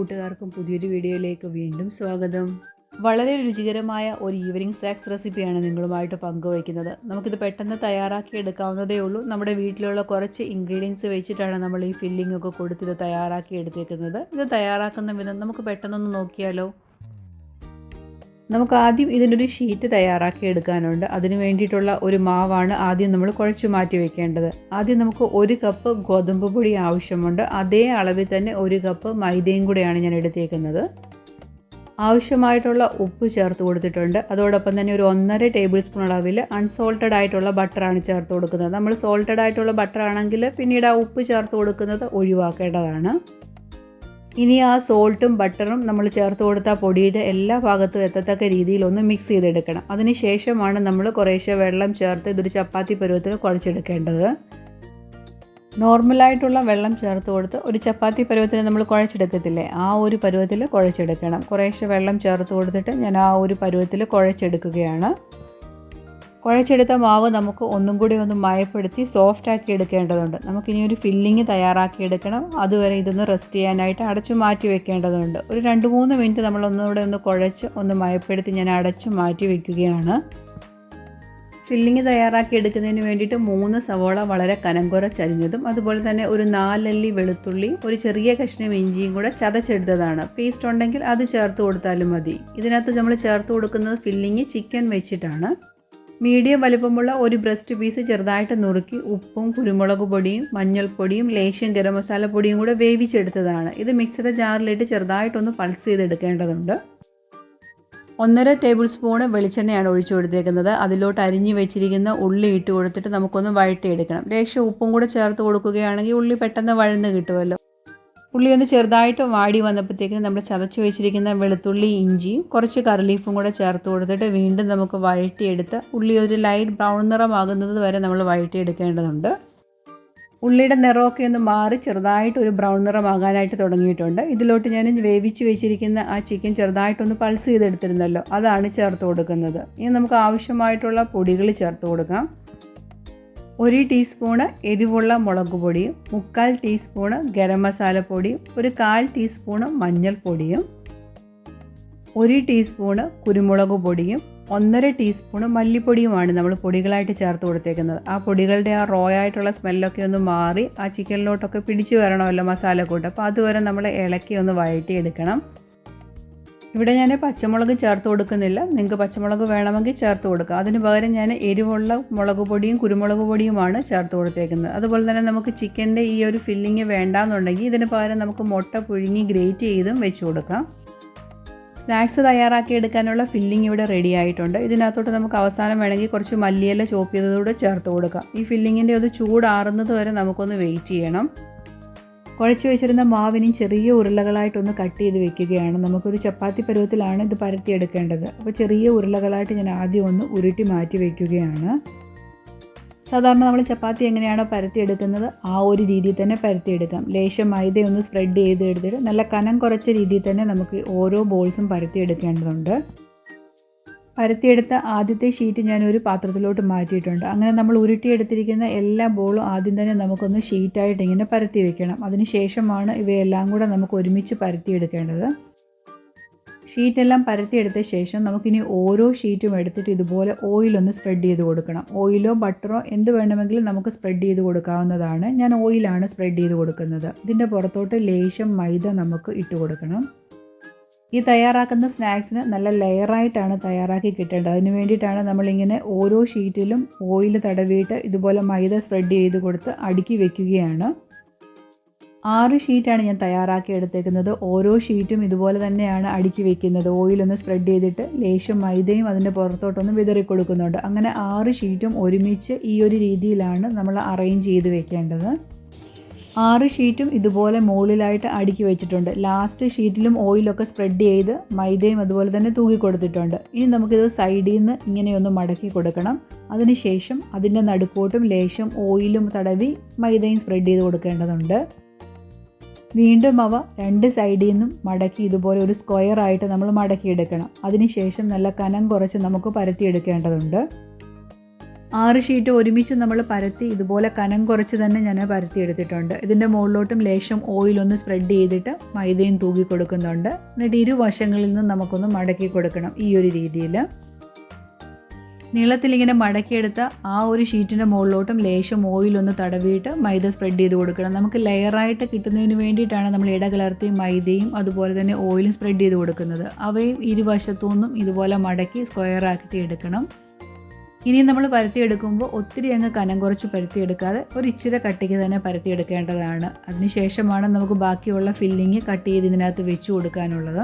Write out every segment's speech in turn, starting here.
കൂട്ടുകാർക്കും പുതിയൊരു വീഡിയോയിലേക്ക് വീണ്ടും സ്വാഗതം. വളരെ രുചികരമായ ഒരു ഈവനിങ് സ്നാക്സ് റെസിപ്പിയാണ് നിങ്ങളുമായിട്ട് പങ്കുവയ്ക്കുന്നത്. നമുക്കിത് പെട്ടെന്ന് തയ്യാറാക്കി എടുക്കാവുന്നതേ ഉള്ളൂ. നമ്മുടെ വീട്ടിലുള്ള കുറച്ച് ഇൻഗ്രീഡിയൻസ് വെച്ചിട്ടാണ് നമ്മൾ ഈ ഫില്ലിംഗ് ഒക്കെ കൊടുത്തിത് തയ്യാറാക്കി എടുത്തേക്കുന്നത്. ഇത് തയ്യാറാക്കുന്ന വിധം നമുക്ക് പെട്ടെന്നൊന്ന് നോക്കിയാലോ. നമുക്ക് ആദ്യം ഇതിനൊരു ഷീറ്റ് തയ്യാറാക്കി എടുക്കാനുണ്ട്. അതിന് വേണ്ടിയിട്ടുള്ള ഒരു മാവാണ് ആദ്യം നമ്മൾ കുഴച്ച് മാറ്റി വെക്കേണ്ടത്. ആദ്യം നമുക്ക് 1 കപ്പ് ഗോതമ്പ് പൊടി ആവശ്യമുണ്ട്. അതേ അളവിൽ തന്നെ 1 കപ്പ് മൈദയും കൂടെയാണ് ഞാൻ എടുത്തേക്കുന്നത്. ആവശ്യമായിട്ടുള്ള ഉപ്പ് ചേർത്ത് കൊടുത്തിട്ടുണ്ട്. അതോടൊപ്പം തന്നെ ഒരു 1.5 ടേബിൾ സ്പൂൺ അളവിൽ അൺസോൾട്ടഡ് ആയിട്ടുള്ള ബട്ടറാണ് ചേർത്ത് കൊടുക്കുന്നത്. നമ്മൾ സോൾട്ടഡ് ആയിട്ടുള്ള ബട്ടർ ആണെങ്കിൽ പിന്നീട് ആ ഉപ്പ് ചേർത്ത് കൊടുക്കുന്നത് ഒഴിവാക്കേണ്ടതാണ്. ഇനി ആ സോൾട്ടും ബട്ടറും നമ്മൾ ചേർത്ത് കൊടുത്ത പൊടിയുടെ എല്ലാ ഭാഗത്തും എത്തത്തക്ക രീതിയിൽ ഒന്ന് മിക്സ് ചെയ്തെടുക്കണം. അതിന് ശേഷമാണ് നമ്മൾ കുറേശ്ശെ വെള്ളം ചേർത്ത് ഇതൊരു ചപ്പാത്തി പരുവത്തിൽ കുഴച്ചെടുക്കേണ്ടത്. നോർമലായിട്ടുള്ള വെള്ളം ചേർത്ത് കൊടുത്ത് ഒരു ചപ്പാത്തി പരുവത്തിന് നമ്മൾ കുഴച്ചെടുക്കത്തില്ലേ, ആ ഒരു പരുവത്തിൽ കുഴച്ചെടുക്കണം. കുറേശ്ശെ വെള്ളം ചേർത്ത് കൊടുത്തിട്ട് ഞാൻ ആ ഒരു പരുവത്തിൽ കുഴച്ചെടുക്കുകയാണ്. കുഴച്ചെടുത്ത മാവ് നമുക്ക് ഒന്നും കൂടി ഒന്ന് മയപ്പെടുത്തി സോഫ്റ്റാക്കി എടുക്കേണ്ടതുണ്ട്. നമുക്കിനി ഒരു ഫില്ലിങ് തയ്യാറാക്കി എടുക്കണം. അതുവരെ ഇതൊന്ന് റെസ്റ്റ് ചെയ്യാനായിട്ട് അടച്ചു മാറ്റി വെക്കേണ്ടതുണ്ട്. ഒരു 2-3 മിനിറ്റ് നമ്മളൊന്നുകൂടെ ഒന്ന് കുഴച്ച് ഒന്ന് മയപ്പെടുത്തി ഞാൻ അടച്ചു മാറ്റി വയ്ക്കുകയാണ്. ഫില്ലിങ് തയ്യാറാക്കി എടുക്കുന്നതിന് വേണ്ടിയിട്ട് 3 സവോള വളരെ കനം കുറച്ചരിഞ്ഞതും അതുപോലെ തന്നെ ഒരു 4 അല്ലി വെളുത്തുള്ളി, ഒരു ചെറിയ കഷ്ണം ഇഞ്ചിയും കൂടെ ചതച്ചെടുത്തതാണ്. പേസ്റ്റ് ഉണ്ടെങ്കിൽ അത് ചേർത്ത് കൊടുത്താലും മതി. ഇതിനകത്ത് നമ്മൾ ചേർത്ത് കൊടുക്കുന്നത് ഫില്ലിങ് ചിക്കൻ വെച്ചിട്ടാണ്. മീഡിയം വലിപ്പമുള്ള ഒരു ബ്രസ്റ്റ് പീസ് ചെറുതായിട്ട് നുറുക്കി ഉപ്പും കുരുമുളക് പൊടിയും മഞ്ഞൾപ്പൊടിയും ലേശം ഗരം മസാല പൊടിയും കൂടെ വേവിച്ചെടുത്തതാണ്. ഇത് മിക്സിയുടെ ജാറിലിട്ട് ചെറുതായിട്ടൊന്ന് പൾസ് ചെയ്തെടുക്കേണ്ടതുണ്ട്. 1.5 ടേബിൾ സ്പൂണ് വെളിച്ചെണ്ണയാണ് ഒഴിച്ചു കൊടുത്തേക്കുന്നത്. അതിലോട്ട് അരിഞ്ഞു വെച്ചിരിക്കുന്ന ഉള്ളി ഇട്ട് കൊടുത്തിട്ട് നമുക്കൊന്ന് വഴറ്റിയെടുക്കണം. ലേശം ഉപ്പും കൂടെ ചേർത്ത് കൊടുക്കുകയാണെങ്കിൽ ഉള്ളി പെട്ടെന്ന് വഴന്ന് കിട്ടുമല്ലോ. ഉള്ളി ഒന്ന് ചെറുതായിട്ട് വാടി വന്നപ്പോഴത്തേക്കിനും നമ്മൾ ചതച്ച് വെച്ചിരിക്കുന്ന വെളുത്തുള്ളി, ഇഞ്ചിയും കുറച്ച് കറി കൂടെ ചേർത്ത് കൊടുത്തിട്ട് വീണ്ടും നമുക്ക് വഴറ്റിയെടുത്ത് ഉള്ളി ഒരു ലൈറ്റ് ബ്രൗൺ നിറമാകുന്നത് വരെ നമ്മൾ വഴറ്റിയെടുക്കേണ്ടതുണ്ട്. ഉള്ളിയുടെ നിറമൊക്കെ ഒന്ന് മാറി ചെറുതായിട്ട് ഒരു ബ്രൗൺ നിറമാകാനായിട്ട് തുടങ്ങിയിട്ടുണ്ട്. ഇതിലോട്ട് ഞാൻ വേവിച്ച് വെച്ചിരിക്കുന്ന ആ ചിക്കൻ ചെറുതായിട്ടൊന്ന് പൾസ് ചെയ്തെടുത്തിരുന്നല്ലോ, അതാണ് ചേർത്ത് കൊടുക്കുന്നത്. ഇനി നമുക്ക് ആവശ്യമായിട്ടുള്ള പൊടികൾ ചേർത്ത് കൊടുക്കാം. 1 ടീസ്പൂണ് എരിവുള്ള മുളക് പൊടിയും 3/4 ടീസ്പൂണ് ഗരം മസാലപ്പൊടിയും ഒരു 1/4 ടീസ്പൂണ് മഞ്ഞൾപ്പൊടിയും 1 ടീസ്പൂണ് കുരുമുളക് പൊടിയും 1.5 ടീസ്പൂണ് മല്ലിപ്പൊടിയുമാണ് നമ്മൾ പൊടികളായിട്ട് ചേർത്ത് കൊടുത്തേക്കുന്നത്. ആ പൊടികളുടെ ആ റോ ആയിട്ടുള്ള സ്മെല്ലൊക്കെ ഒന്ന് മാറി ആ ചിക്കനിലോട്ടൊക്കെ പിടിച്ചു വരണമല്ലോ മസാലക്കൂട്ട്. അപ്പോൾ അതുവരെ നമ്മൾ ഇളക്കി ഒന്ന് വഴറ്റിയെടുക്കണം. ഇവിടെ ഞാൻ പച്ചമുളക് ചേർത്ത് കൊടുക്കുന്നില്ല. നിങ്ങൾക്ക് പച്ചമുളക് വേണമെങ്കിൽ ചേർത്ത് കൊടുക്കുക. അതിന് പകരം ഞാൻ എരിവുള്ള മുളക് പൊടിയും കുരുമുളക് പൊടിയുമാണ് ചേർത്ത് കൊടുത്തേക്കുന്നത്. അതുപോലെ തന്നെ നമുക്ക് ചിക്കൻ്റെ ഈ ഒരു ഫില്ലിങ് വേണ്ടാന്നുണ്ടെങ്കിൽ ഇതിന് പകരം നമുക്ക് മുട്ട പുഴുങ്ങി ഗ്രേറ്റ് ചെയ്തും വെച്ച് കൊടുക്കാം. സ്നാക്സ് തയ്യാറാക്കി എടുക്കാനുള്ള ഫില്ലിങ് ഇവിടെ റെഡി ആയിട്ടുണ്ട്. ഇതിനകത്തോട്ട് നമുക്ക് അവസാനം വേണമെങ്കിൽ കുറച്ച് മല്ലിയില ചോപ്പ് ചെയ്തതോടെ ചേർത്ത് കൊടുക്കാം. ഈ ഫില്ലിങ്ങിൻ്റെ ഒരു ചൂടാറുന്നത് വരെ നമുക്കൊന്ന് വെയിറ്റ് ചെയ്യണം. കുഴച്ച് വെച്ചിരുന്ന മാവിനും ചെറിയ ഉരുളകളായിട്ടൊന്ന് കട്ട് ചെയ്ത് വെക്കുകയാണ്. നമുക്കൊരു ചപ്പാത്തി പരുവത്തിലാണ് ഇത് പരത്തിയെടുക്കേണ്ടത്. അപ്പോൾ ചെറിയ ഉരുളകളായിട്ട് ഞാൻ ആദ്യം ഒന്ന് ഉരുട്ടി മാറ്റി വയ്ക്കുകയാണ്. സാധാരണ നമ്മൾ ചപ്പാത്തി എങ്ങനെയാണോ പരത്തിയെടുക്കുന്നത് ആ ഒരു രീതിയിൽ തന്നെ പരത്തിയെടുക്കാം. ലേശം മൈദ ഒന്ന് സ്പ്രെഡ് ചെയ്ത് എടുത്തിട്ട് നല്ല കനം കുറച്ച രീതിയിൽ തന്നെ നമുക്ക് ഓരോ ബോൾസും പരത്തിയെടുക്കേണ്ടതുണ്ട്. പരത്തിയെടുത്ത ആദ്യത്തെ ഷീറ്റ് ഞാനൊരു പാത്രത്തിലോട്ട് മാറ്റിയിട്ടുണ്ട്. അങ്ങനെ നമ്മൾ ഉരുട്ടിയെടുത്തിരിക്കുന്ന എല്ലാ ബോളും ആദ്യം തന്നെ നമുക്കൊന്ന് ഷീറ്റായിട്ട് ഇങ്ങനെ പരത്തി വെക്കണം. അതിന് ശേഷമാണ് ഇവയെല്ലാം കൂടെ നമുക്ക് ഒരുമിച്ച് പരത്തിയെടുക്കേണ്ടത്. ഷീറ്റെല്ലാം പരത്തിയെടുത്ത ശേഷം നമുക്കിനി ഓരോ ഷീറ്റും എടുത്തിട്ട് ഇതുപോലെ ഓയിലൊന്ന് സ്പ്രെഡ് ചെയ്ത് കൊടുക്കണം. ഓയിലോ ബട്ടറോ എന്ത് വേണമെങ്കിലും നമുക്ക് സ്പ്രെഡ് ചെയ്ത് കൊടുക്കാവുന്നതാണ്. ഞാൻ ഓയിലാണ് സ്പ്രെഡ് ചെയ്ത് കൊടുക്കുന്നത്. ഇതിൻ്റെ പുറത്തോട്ട് ലേശം മൈദ നമുക്ക് ഇട്ട് കൊടുക്കണം. ഈ തയ്യാറാക്കുന്ന സ്നാക്സിന് നല്ല ലെയറായിട്ടാണ് തയ്യാറാക്കി കിട്ടേണ്ടത്. അതിന് വേണ്ടിയിട്ടാണ് നമ്മളിങ്ങനെ ഓരോ ഷീറ്റിലും ഓയിൽ തടവിയിട്ട് ഇതുപോലെ മൈദ സ്പ്രെഡ് ചെയ്ത് കൊടുത്ത് അടുക്കി വെക്കുകയാണ്. 6 ഷീറ്റാണ് ഞാൻ തയ്യാറാക്കി എടുത്തേക്കുന്നത്. ഓരോ ഷീറ്റും ഇതുപോലെ തന്നെയാണ് അടുക്കി വെക്കുന്നത്. ഓയിലൊന്ന് സ്പ്രെഡ് ചെയ്തിട്ട് ലേശം മൈദയും അതിൻ്റെ പുറത്തോട്ടൊന്ന് വിതറി കൊടുക്കുന്നുണ്ട്. അങ്ങനെ 6 ഷീറ്റും ഒരുമിച്ച് ഈ ഒരു രീതിയിലാണ് നമ്മൾ അറേഞ്ച് ചെയ്ത് വെക്കേണ്ടത്. 6 ഷീറ്റും ഇതുപോലെ മുകളിലായിട്ട് അടുക്കി വെച്ചിട്ടുണ്ട്. ലാസ്റ്റ് ഷീറ്റിലും ഓയിലൊക്കെ സ്പ്രെഡ് ചെയ്ത് മൈദയും അതുപോലെ തന്നെ തൂക്കി കൊടുത്തിട്ടുണ്ട്. ഇനി നമുക്കിത് സൈഡിൽ നിന്ന് ഇങ്ങനെയൊന്ന് മടക്കി കൊടുക്കണം. അതിനുശേഷം അതിൻ്റെ നടുക്കോട്ടും ലേശം ഓയിലും തടവി മൈദയും സ്പ്രെഡ് ചെയ്ത് കൊടുക്കേണ്ടതുണ്ട്. വീണ്ടും അവ 2 സൈഡിൽ നിന്നും മടക്കി ഇതുപോലെ ഒരു സ്ക്വയറായിട്ട് നമ്മൾ മടക്കിയെടുക്കണം. അതിനുശേഷം നല്ല കനം കുറച്ച് നമുക്ക് പരത്തിയെടുക്കേണ്ടതുണ്ട്. 6 ഷീറ്റ് ഒരുമിച്ച് നമ്മൾ പരത്തി ഇതുപോലെ കനം കുറച്ച് തന്നെ ഞാൻ പരത്തി എടുത്തിട്ടുണ്ട്. ഇതിൻ്റെ മുകളിലോട്ടും ലേശം ഓയിലൊന്ന് സ്പ്രെഡ് ചെയ്തിട്ട് മൈദയും തൂക്കി കൊടുക്കുന്നുണ്ട്. എന്നിട്ട് ഇരുവശങ്ങളിൽ നിന്നും നമുക്കൊന്ന് മടക്കി കൊടുക്കണം. ഈ ഒരു രീതിയിൽ നീളത്തിലിങ്ങനെ മടക്കിയെടുത്ത ആ ഒരു ഷീറ്റിൻ്റെ മുകളിലോട്ടും ലേശം ഓയിലൊന്ന് തടവിയിട്ട് മൈദ സ്പ്രെഡ് ചെയ്ത് കൊടുക്കണം. നമുക്ക് ലെയറായിട്ട് കിട്ടുന്നതിന് വേണ്ടിയിട്ടാണ് നമ്മൾ ഇടകലർത്തിയും മൈദയും അതുപോലെ തന്നെ ഓയിലും സ്പ്രെഡ് ചെയ്ത് കൊടുക്കുന്നത്. അവയും ഇരുവശത്തു നിന്നും ഇതുപോലെ മടക്കി സ്ക്വയർ ആക്കി എടുക്കണം. ഇനി നമ്മൾ പരത്തിയെടുക്കുമ്പോൾ ഒത്തിരി അങ്ങ് കനം കുറച്ച് പരത്തിയെടുക്കാതെ ഒരു ഇച്ചിരി കട്ടിക്ക് തന്നെ പരത്തിയെടുക്കേണ്ടതാണ്. അതിനുശേഷമാണ് നമുക്ക് ബാക്കിയുള്ള ഫില്ലിങ് കട്ട് ചെയ്ത് ഇതിനകത്ത് വെച്ച് കൊടുക്കാനുള്ളത്.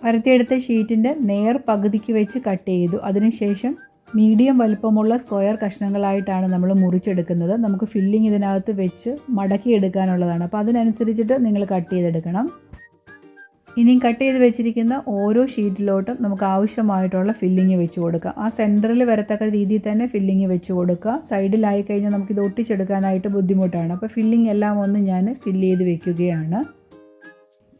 പരത്തിയെടുത്ത ഷീറ്റിൻ്റെ നേർ പകുതിക്ക് വെച്ച് കട്ട് ചെയ്തു. അതിനുശേഷം മീഡിയം വലുപ്പമുള്ള സ്ക്വയർ കഷ്ണങ്ങളായിട്ടാണ് നമ്മൾ മുറിച്ചെടുക്കുന്നത്. നമുക്ക് ഫില്ലിങ് ഇതിനകത്ത് വെച്ച് മടക്കിയെടുക്കാനുള്ളതാണ്. അപ്പോൾ അതിനനുസരിച്ചിട്ട് നിങ്ങൾ കട്ട് ചെയ്തെടുക്കണം. ഇനിയും കട്ട് ചെയ്ത് വെച്ചിരിക്കുന്ന ഓരോ ഷീറ്റിലോട്ടും നമുക്ക് ആവശ്യമായിട്ടുള്ള ഫില്ലിങ് വെച്ച് കൊടുക്കാം. ആ സെൻറ്ററിൽ വരത്തക്ക രീതിയിൽ തന്നെ ഫില്ലിങ് വെച്ച് കൊടുക്കുക. സൈഡിലായി കഴിഞ്ഞാൽ നമുക്കിത് ഒട്ടിച്ചെടുക്കാനായിട്ട് ബുദ്ധിമുട്ടാണ്. അപ്പോൾ ഫില്ലിങ് എല്ലാം ഒന്ന് ഞാൻ ഫില്ല് ചെയ്ത് വെക്കുകയാണ്.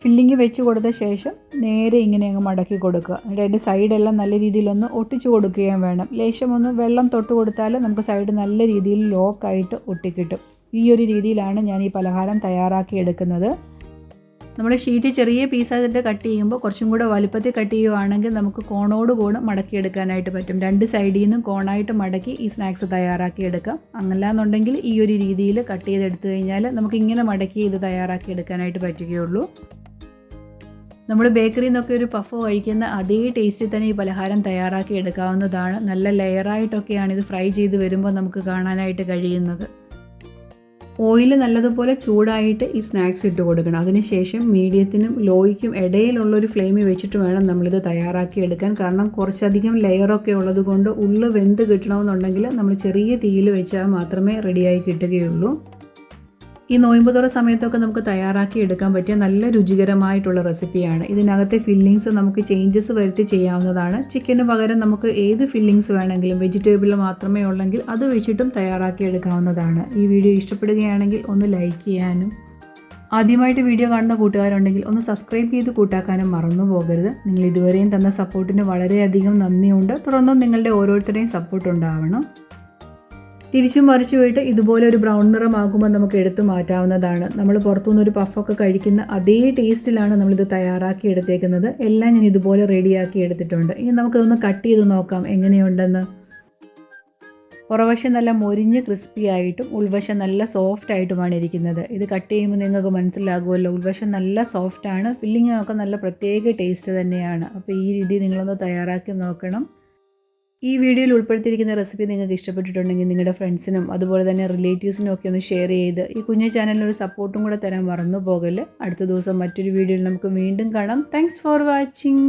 ഫില്ലിങ് വെച്ച് കൊടുത്ത ശേഷം നേരെ ഇങ്ങനെ അങ്ങ് മടക്കി കൊടുക്കുക. എന്നിട്ട് അതിൻ്റെ സൈഡെല്ലാം നല്ല രീതിയിലൊന്ന് ഒട്ടിച്ചു കൊടുക്കുകയും വേണം. ലേശം ഒന്ന് വെള്ളം തൊട്ട് കൊടുത്താൽ നമുക്ക് സൈഡ് നല്ല രീതിയിൽ ലോക്കായിട്ട് ഒട്ടിക്കിട്ടും. ഈ ഒരു രീതിയിലാണ് ഞാൻ ഈ പലഹാരം തയ്യാറാക്കി എടുക്കുന്നത്. നമ്മൾ ഷീറ്റ് ചെറിയ പീസായിട്ട് കട്ട് ചെയ്യുമ്പോൾ കുറച്ചും കൂടെ വലുപ്പത്തിൽ കട്ട് ചെയ്യുകയാണെങ്കിൽ നമുക്ക് കോണോട് കോണ് മടക്കിയെടുക്കാനായിട്ട് പറ്റും. 2 സൈഡിൽ നിന്നും കോണായിട്ട് മടക്കി ഈ സ്നാക്സ് തയ്യാറാക്കി എടുക്കാം. അങ്ങനെയാണെന്നുണ്ടെങ്കിൽ ഈ ഒരു രീതിയിൽ കട്ട് ചെയ്തെടുത്തു കഴിഞ്ഞാൽ നമുക്ക് ഇങ്ങനെ മടക്കി ഇത് തയ്യാറാക്കി എടുക്കാനായിട്ട് പറ്റുകയുള്ളൂ. നമ്മൾ ബേക്കറിയിൽ നിന്നൊക്കെ ഒരു പഫ് കഴിക്കുന്ന അതേ ടേസ്റ്റിൽ തന്നെ ഈ പലഹാരം തയ്യാറാക്കി എടുക്കാവുന്നതാണ്. നല്ല ലെയറായിട്ടൊക്കെയാണ് ഇത് ഫ്രൈ ചെയ്ത് വരുമ്പോൾ നമുക്ക് കാണാനായിട്ട് കഴിയുന്നത്. ഓയിൽ നല്ലതുപോലെ ചൂടായിട്ട് ഈ സ്നാക്സ് ഇട്ട് കൊടുക്കണം. അതിനുശേഷം മീഡിയത്തിനും ലോയ്ക്കും ഇടയിലുള്ളൊരു ഫ്ലെയിമിൽ വെച്ചിട്ട് വേണം നമ്മളിത് തയ്യാറാക്കി എടുക്കാൻ. കാരണം കുറച്ചധികം ലെയറൊക്കെ ഉള്ളത് കൊണ്ട് ഉള്ളു വെന്ത് കിട്ടണമെന്നുണ്ടെങ്കിൽ നമ്മൾ ചെറിയ തീയിൽ വെച്ചാൽ മാത്രമേ റെഡിയായി കിട്ടുകയുള്ളൂ. ഈ നോയമ്പ് തുറ സമയത്തൊക്കെ നമുക്ക് തയ്യാറാക്കി എടുക്കാൻ പറ്റിയ നല്ല രുചികരമായിട്ടുള്ള റെസിപ്പിയാണ്. ഇതിനകത്തെ ഫില്ലിങ്സ് നമുക്ക് ചേഞ്ചസ് വരുത്തി ചെയ്യാവുന്നതാണ്. ചിക്കന് പകരം നമുക്ക് ഏത് ഫില്ലിങ്സ് വേണമെങ്കിലും വെജിറ്റബിൾ മാത്രമേ ഉള്ളെങ്കിൽ അത് വെച്ചിട്ടും തയ്യാറാക്കി എടുക്കാവുന്നതാണ്. ഈ വീഡിയോ ഇഷ്ടപ്പെടുകയാണെങ്കിൽ ഒന്ന് ലൈക്ക് ചെയ്യാനും ആദ്യമായിട്ട് വീഡിയോ കാണുന്ന കൂട്ടുകാരുണ്ടെങ്കിൽ ഒന്ന് സബ്സ്ക്രൈബ് ചെയ്ത് കൂട്ടാക്കാനും മറന്നു പോകരുത്. നിങ്ങൾ ഇതുവരെയും തന്ന സപ്പോർട്ടിന് വളരെയധികം നന്ദിയുണ്ട്. തുടർന്നും നിങ്ങളുടെ ഓരോരുത്തരുടെയും സപ്പോർട്ട് ഉണ്ടാവണം. തിരിച്ചും മറിച്ചു പോയിട്ട് ഇതുപോലെ ഒരു ബ്രൗൺ നിറമാകുമ്പോൾ നമുക്ക് എടുത്തു മാറ്റാവുന്നതാണ്. നമ്മൾ പുറത്തുനിന്നൊരു പഫൊക്കെ കഴിക്കുന്ന അതേ ടേസ്റ്റിലാണ് നമ്മളിത് തയ്യാറാക്കി എടുത്തേക്കുന്നത്. എല്ലാം ഞാൻ ഇതുപോലെ റെഡിയാക്കി എടുത്തിട്ടുണ്ട്. ഇനി നമുക്കിതൊന്ന് കട്ട് ചെയ്ത് നോക്കാം എങ്ങനെയുണ്ടെന്ന്. പുറവശം നല്ല മൊരിഞ്ഞ് ക്രിസ്പി ആയിട്ടും ഉൾവശം നല്ല സോഫ്റ്റ് ആയിട്ടുമാണ് ഇരിക്കുന്നത്. ഇത് കട്ട് ചെയ്യുമ്പോൾ നിങ്ങൾക്ക് മനസ്സിലാകുമല്ലോ, ഉൾവശം നല്ല സോഫ്റ്റാണ്. ഫില്ലിങ്ങൊക്കെ നല്ല പ്രത്യേക ടേസ്റ്റ് തന്നെയാണ്. അപ്പോൾ ഈ രീതി നിങ്ങളൊന്ന് തയ്യാറാക്കി നോക്കണം. ഈ വീഡിയോയിൽ ഉൾപ്പെടുത്തിയിരിക്കുന്ന റെസിപ്പി നിങ്ങൾക്ക് ഇഷ്ടപ്പെട്ടിട്ടുണ്ടെങ്കിൽ നിങ്ങളുടെ ഫ്രണ്ട്സിനും അതുപോലെ തന്നെ റിലേറ്റീവ്സിനും ഒക്കെ ഒന്ന് ഷെയർ ചെയ്ത് ഈ കുഞ്ഞു ചാനലിനൊരു സപ്പോർട്ടും കൂടെ തരാൻ മറന്നു പോകല്ലേ. അടുത്ത ദിവസം മറ്റൊരു വീഡിയോയിൽ നമുക്ക് വീണ്ടും കാണാം. Thanks for watching.